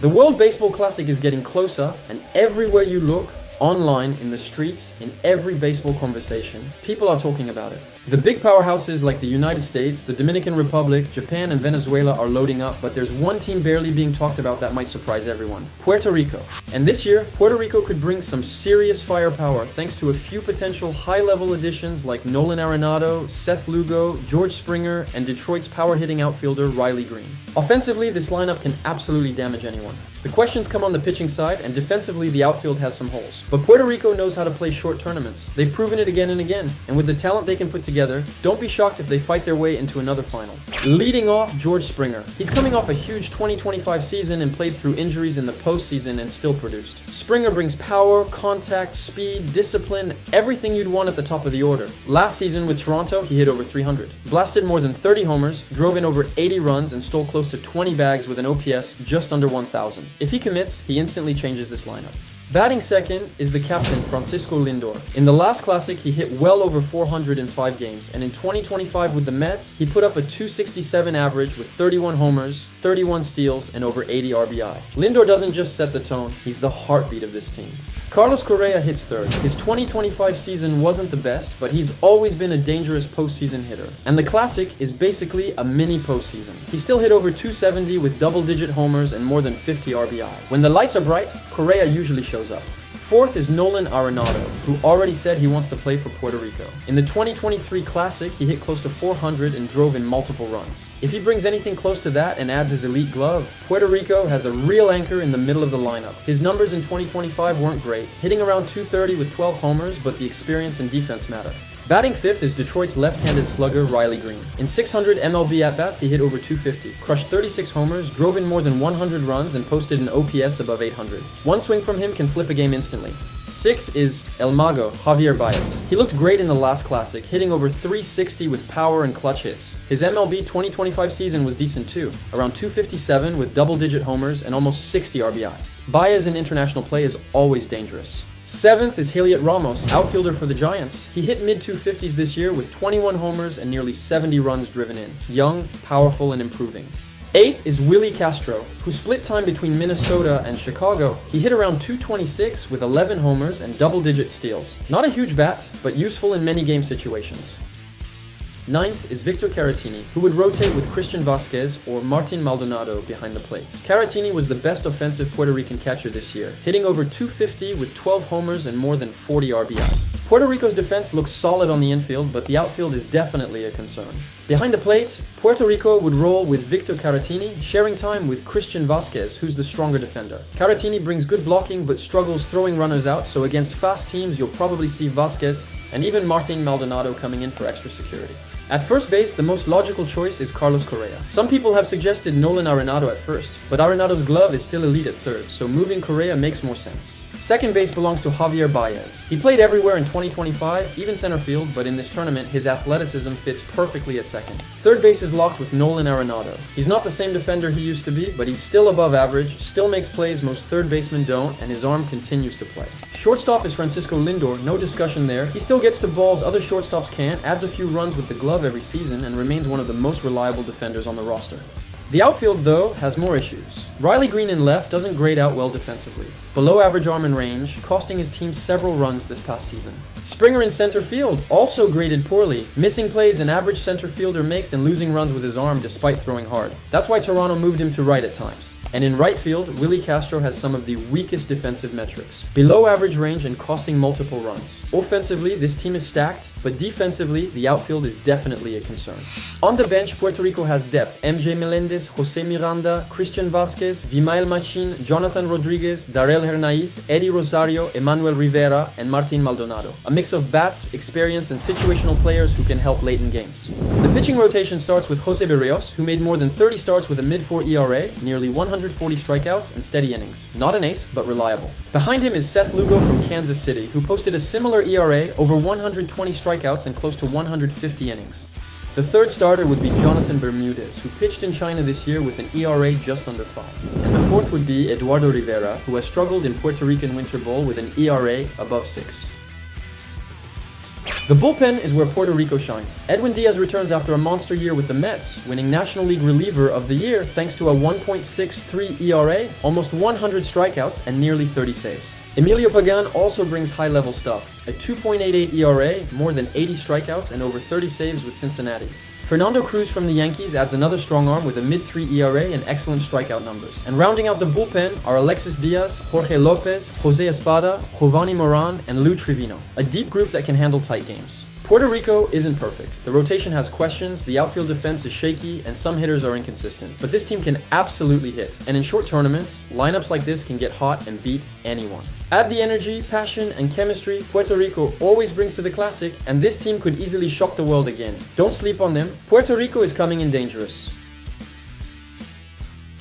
The World Baseball Classic is getting closer, and everywhere you look, online, in the streets, in every baseball conversation, people are talking about it. The big powerhouses like the United States, the Dominican Republic, Japan and Venezuela are loading up, but there's one team barely being talked about that might surprise everyone: Puerto Rico. And this year, Puerto Rico could bring some serious firepower thanks to a few potential high-level additions like Nolan Arenado, Seth Lugo, George Springer, and Detroit's power-hitting outfielder Riley Greene. Offensively, this lineup can absolutely damage anyone. The questions come on the pitching side, and defensively the outfield has some holes. But Puerto Rico knows how to play short tournaments. They've proven it again and again, and with the talent they can put together, don't be shocked if they fight their way into another final. Leading off, George Springer. He's coming off a huge 2025 season and played through injuries in the postseason and still produced. Springer brings power, contact, speed, discipline, everything you'd want at the top of the order. Last season with Toronto, he hit over 300. Blasted more than 30 homers, drove in over 80 runs, and stole close to 20 bags with an OPS just under 1,000. If he commits, he instantly changes this lineup. Batting second is the captain, Francisco Lindor. In the last Classic, he hit well over 400 in 5 games, and in 2025 with the Mets, he put up a .267 average with 31 homers, 31 steals, and over 80 RBI. Lindor doesn't just set the tone, he's the heartbeat of this team. Carlos Correa hits third. His 2025 season wasn't the best, but he's always been a dangerous postseason hitter. And the Classic is basically a mini postseason. He still hit over 270 with double-digit homers and more than 50 RBI. When the lights are bright, Correa usually shows up. Fourth is Nolan Arenado, who already said he wants to play for Puerto Rico. In the 2023 Classic, he hit close to 400 and drove in multiple runs. If he brings anything close to that and adds his elite glove, Puerto Rico has a real anchor in the middle of the lineup. His numbers in 2025 weren't great, hitting around 230 with 12 homers, but the experience and defense matter. Batting fifth is Detroit's left-handed slugger Riley Greene. In 600 MLB at-bats, he hit over 250, crushed 36 homers, drove in more than 100 runs, and posted an OPS above 800. One swing from him can flip a game instantly. Sixth is El Mago, Javier Báez. He looked great in the last Classic, hitting over 360 with power and clutch hits. His MLB 2025 season was decent too, around 257 with double-digit homers and almost 60 RBI. Báez in international play is always dangerous. Seventh is Heliot Ramos, outfielder for the Giants. He hit mid-250s this year with 21 homers and nearly 70 runs driven in. Young, powerful, and improving. Eighth is Willi Castro, who split time between Minnesota and Chicago. He hit around 226 with 11 homers and double-digit steals. Not a huge bat, but useful in many game situations. Ninth is Víctor Caratini, who would rotate with Christian Vázquez or Martín Maldonado behind the plate. Caratini was the best offensive Puerto Rican catcher this year, hitting over 250 with 12 homers and more than 40 RBI. Puerto Rico's defense looks solid on the infield, but the outfield is definitely a concern. Behind the plate, Puerto Rico would roll with Víctor Caratini, sharing time with Christian Vázquez, who's the stronger defender. Caratini brings good blocking but struggles throwing runners out, so against fast teams you'll probably see Vázquez and even Martín Maldonado coming in for extra security. At first base, the most logical choice is Carlos Correa. Some people have suggested Nolan Arenado at first, but Arenado's glove is still elite at third, so moving Correa makes more sense. Second base belongs to Javier Báez. He played everywhere in 2025, even center field, but in this tournament, his athleticism fits perfectly at second. Third base is locked with Nolan Arenado. He's not the same defender he used to be, but he's still above average, still makes plays most third basemen don't, and his arm continues to play. Shortstop is Francisco Lindor, no discussion there. He still gets to balls other shortstops can't, adds a few runs with the glove every season, and remains one of the most reliable defenders on the roster. The outfield, though, has more issues. Riley Greene in left doesn't grade out well defensively. Below average arm and range, costing his team several runs this past season. Springer in center field also graded poorly, missing plays an average center fielder makes and losing runs with his arm despite throwing hard. That's why Toronto moved him to right at times. And in right field, Willi Castro has some of the weakest defensive metrics. Below average range and costing multiple runs. Offensively, this team is stacked, but defensively, the outfield is definitely a concern. On the bench, Puerto Rico has depth. MJ Meléndez, José Miranda, Christian Vázquez, Vimael Machin, Jonathan Rodriguez, Darrell Hernaiz, Eddie Rosario, Emmanuel Rivera, and Martín Maldonado. A mix of bats, experience, and situational players who can help late in games. The pitching rotation starts with José Berríos, who made more than 30 starts with a mid-4 ERA, nearly 140 strikeouts, and steady innings. Not an ace, but reliable. Behind him is Seth Lugo from Kansas City, who posted a similar ERA, over 120 strikeouts, and close to 150 innings. The third starter would be Jonathan Bermudez, who pitched in China this year with an ERA just under 5. And the fourth would be Eduardo Rivera, who has struggled in Puerto Rican Winter Bowl with an ERA above 6. The bullpen is where Puerto Rico shines. Edwin Díaz returns after a monster year with the Mets, winning National League Reliever of the Year thanks to a 1.63 ERA, almost 100 strikeouts, and nearly 30 saves. Emilio Pagán also brings high-level stuff, a 2.88 ERA, more than 80 strikeouts, and over 30 saves with Cincinnati. Fernando Cruz from the Yankees adds another strong arm with a mid-3 ERA and excellent strikeout numbers. And rounding out the bullpen are Alexis Díaz, Jorge López, Jose Espada, Giovanni Moran, and Lou Triviño, a deep group that can handle tight games. Puerto Rico isn't perfect. The rotation has questions, the outfield defense is shaky, and some hitters are inconsistent. But this team can absolutely hit, and in short tournaments, lineups like this can get hot and beat anyone. Add the energy, passion, and chemistry Puerto Rico always brings to the Classic, and this team could easily shock the world again. Don't sleep on them. Puerto Rico is coming in dangerous.